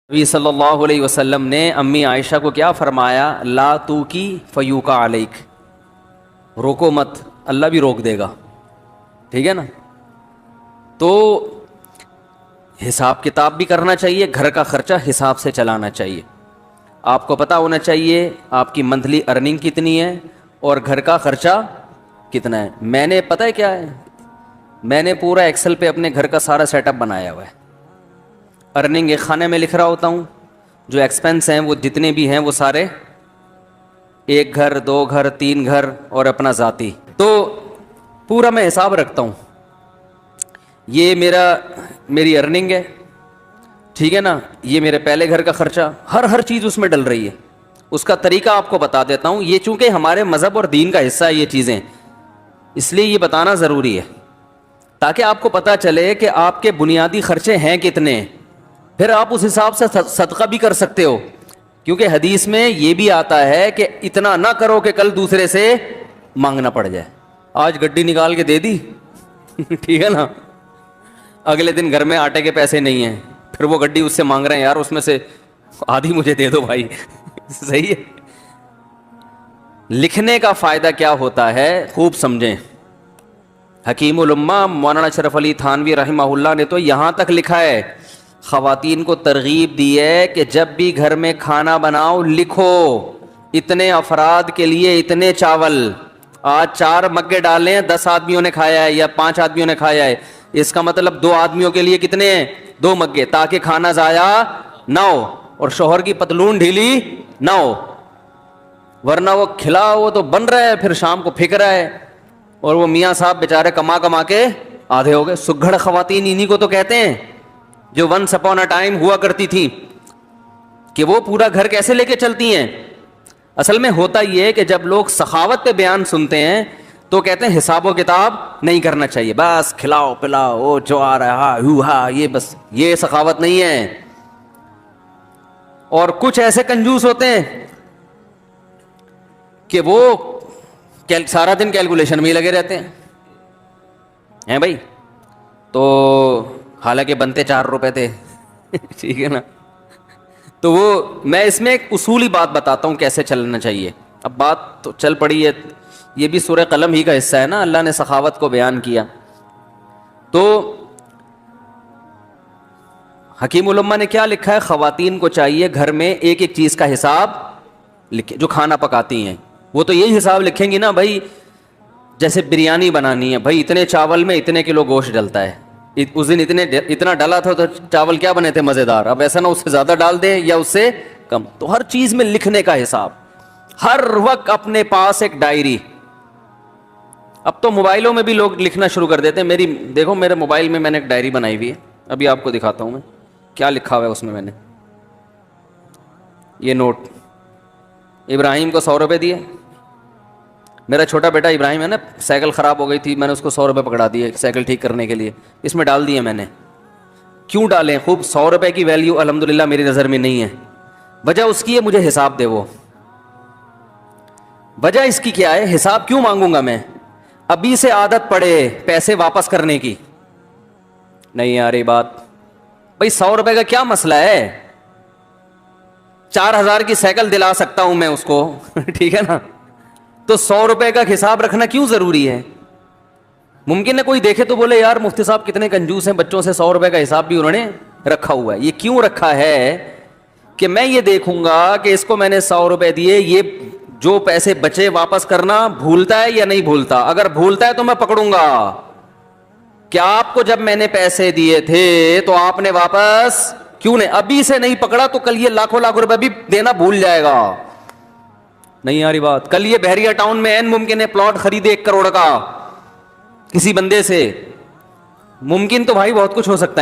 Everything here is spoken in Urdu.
نبی صلی اللہ علیہ وسلم نے امی عائشہ کو کیا فرمایا؟ لا تو کی فیوقع علیک، روکو مت، اللہ بھی روک دے گا. ٹھیک ہے نا؟ تو حساب کتاب بھی کرنا چاہیے، گھر کا خرچہ حساب سے چلانا چاہیے. آپ کو پتہ ہونا چاہیے آپ کی منتھلی ارننگ کتنی ہے اور گھر کا خرچہ کتنا ہے. میں نے پتہ ہے کیا ہے، میں نے پورا ایکسل پہ اپنے گھر کا سارا سیٹ اپ بنایا ہوا ہے. ارننگ ایک خانے میں لکھ رہا ہوتا ہوں، جو ایکسپنس ہیں وہ جتنے بھی ہیں وہ سارے، ایک گھر، دو گھر، تین گھر اور اپنا ذاتی، تو پورا میں حساب رکھتا ہوں. یہ میری ارننگ ہے، ٹھیک ہے نا، یہ میرے پہلے گھر کا خرچہ، ہر چیز اس میں ڈل رہی ہے. اس کا طریقہ آپ کو بتا دیتا ہوں. یہ چونکہ ہمارے مذہب اور دین کا حصہ ہے یہ چیزیں، اس لیے یہ بتانا ضروری ہے تاکہ آپ کو پتہ چلے کہ آپ کے بنیادی خرچے ہیں کتنے. پھر آپ اس حساب سے صدقہ بھی کر سکتے ہو، کیونکہ حدیث میں یہ بھی آتا ہے کہ اتنا نہ کرو کہ کل دوسرے سے مانگنا پڑ جائے. آج گڈی نکال کے دے دی ٹھیک ہے نا، اگلے دن گھر میں آٹے کے پیسے نہیں ہیں، پھر وہ گڈی اس سے مانگ رہے ہیں، یار اس میں سے آدھی مجھے دے دو بھائی صحیح ہے. لکھنے کا فائدہ کیا ہوتا ہے خوب سمجھیں. حکیم الامہ مولانا اشرف علی تھانوی رحمہ اللہ نے تو یہاں تک لکھا ہے، خواتین کو ترغیب دی ہے کہ جب بھی گھر میں کھانا بناؤ لکھو اتنے افراد کے لیے اتنے چاول. آج 4 مگے ڈالیں، 10 آدمیوں نے کھایا ہے یا 5 آدمیوں نے کھایا ہے، اس کا مطلب 2 آدمیوں کے لیے کتنے ہیں؟ 2 مگے، تاکہ کھانا ضائع نہ ہو اور شوہر کی پتلون ڈھیلی نہ ہو. ورنہ وہ کھلا وہ تو بن رہا ہے، پھر شام کو پھک رہا ہے، اور وہ میاں صاحب بیچارے کما کے آدھے ہو گئے. سگھڑ خواتین انہی کو تو کہتے ہیں جو ونس اپون اے ٹائم ہوا کرتی تھی، کہ وہ پورا گھر کیسے لے کے چلتی ہیں. اصل میں ہوتا یہ ہے کہ جب لوگ سخاوت پہ بیان سنتے ہیں تو کہتے ہیں حساب و کتاب نہیں کرنا چاہیے، بس کھلاؤ پلاؤ، وہ جو آ رہا ہے یہ بس، یہ سخاوت نہیں ہے. اور کچھ ایسے کنجوس ہوتے ہیں کہ وہ سارا دن کیلکولیشن میں ہی لگے رہتے ہیں بھائی. تو حالانکہ بنتے 4 روپے تھے ٹھیک ہے نا. تو وہ میں اس میں ایک اصولی بات بتاتا ہوں کیسے چلنا چاہیے. اب بات تو چل پڑی ہے، یہ بھی سورہ قلم ہی کا حصہ ہے نا، اللہ نے سخاوت کو بیان کیا. تو حکیم الامہ نے کیا لکھا ہے، خواتین کو چاہیے گھر میں ایک ایک چیز کا حساب لکھے. جو کھانا پکاتی ہیں وہ تو یہی حساب لکھیں گی نا بھائی. جیسے بریانی بنانی ہے، بھائی اتنے چاول میں اتنے کلو گوشت ڈلتا ہے، اس دن اتنا ڈالا تھا تو چاول کیا بنے تھے مزیدار، اب ایسا نہ اس سے زیادہ ڈال دیں یا اس سے کم. تو ہر چیز میں لکھنے کا حساب، ہر وقت اپنے پاس ایک ڈائری. اب تو موبائلوں میں بھی لوگ لکھنا شروع کر دیتے ہیں. دیکھو میرے موبائل میں نے ایک ڈائری بنائی ہوئی ہے، ابھی آپ کو دکھاتا ہوں میں کیا لکھا ہوا ہے اس میں. میں نے یہ نوٹ، ابراہیم کو 100 روپے دیے. میرا چھوٹا بیٹا ابراہیم ہے نا، سائیکل خراب ہو گئی تھی، میں نے اس کو 100 روپے پکڑا دیے سائیکل ٹھیک کرنے کے لیے، اس میں ڈال دیے میں نے. کیوں ڈالیں؟ خوب 100 روپے کی ویلیو الحمدللہ میری نظر میں نہیں ہے. وجہ اس کی ہے مجھے حساب دے. وہ وجہ اس کی کیا ہے؟ حساب کیوں مانگوں گا میں؟ ابھی سے عادت پڑے پیسے واپس کرنے کی. نہیں آ رہی بات بھائی، 100 روپے کا کیا مسئلہ ہے؟ 4000 کی سائیکل دلا سکتا ہوں میں اس کو ٹھیک ہے نا. تو 100 روپے کا حساب رکھنا کیوں ضروری ہے؟ ممکن ہے کوئی دیکھے تو بولے یار مفتی صاحب کتنے کنجوس ہیں، بچوں سے 100 روپے کا حساب بھی انہوں نے رکھا ہوا ہے. یہ کیوں رکھا ہے کہ میں یہ دیکھوں گا کہ اس کو میں نے 100 روپے دیے، یہ جو پیسے بچے واپس کرنا بھولتا ہے یا نہیں بھولتا. اگر بھولتا ہے تو میں پکڑوں گا. کیا آپ کو جب میں نے پیسے دیے تھے تو آپ نے واپس کیوں نہیں؟ ابھی سے نہیں پکڑا تو کل یہ لاکھوں لاکھ روپے بھی دینا بھول جائے گا. نہیں آ رہی بات؟ کل یہ بحریہ ٹاؤن میں این ممکن ہے پلاٹ خریدے 1 کروڑ کا کسی بندے سے. ممکن تو بھائی بہت کچھ ہو سکتا ہے.